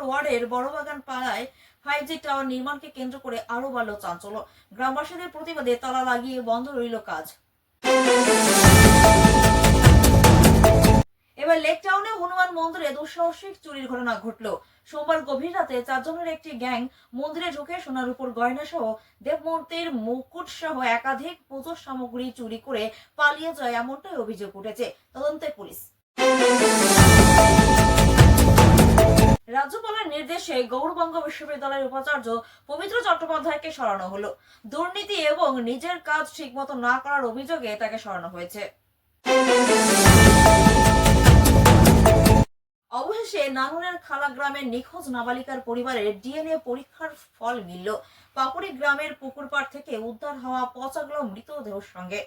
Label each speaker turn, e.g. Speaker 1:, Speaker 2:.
Speaker 1: ওয়ার্ডের বড়বাগান পাড়ায় 5G tower নির্মাণকে কেন্দ্র করে আরো বাড়ল চাঞ্চল্য। গ্রামবাসীদের প্রতিবাদে তালা লাগিয়ে বন্ধ রইল কাজ। এবার লেক টাউনে হনুমান মন্দিরে দুঃসাহসিক চুরির ঘটনা ঘটল। সোমবার গভীর রাতে 4 জনের একটি গ্যাং মন্দিরে ঢুকে সোনার উপর গয়না সহ দেবমূর্তির মুকুট সহ একাধিক পুজোর সামগ্রী চুরি করে পালিয়ে যায়, এমনটাই অভিযোগ উঠেছে। তদন্তে পুলিশ। রাজ্যপালের নির্দেশে গৌড়বঙ্গ বিশ্ববিদ্যালয়ের উপাচার্য পবিত্র চট্টোপাধ্যায়কে সরানো হলো। দুর্নীতি এবং নিজের কাজ ঠিকমতো না করার অভিযোগে তাকে সরানো হয়েছে। অবশেষে নানুরের খালা গ্রামের নিখোঁজ নাবালিকার পরিবারের ডিএনএ পরীক্ষার ফল মিলল। পাকুড়ি গ্রামের পুকুরপাড় থেকে উদ্ধার হওয়া পচাগলা মৃতদেহের সঙ্গে।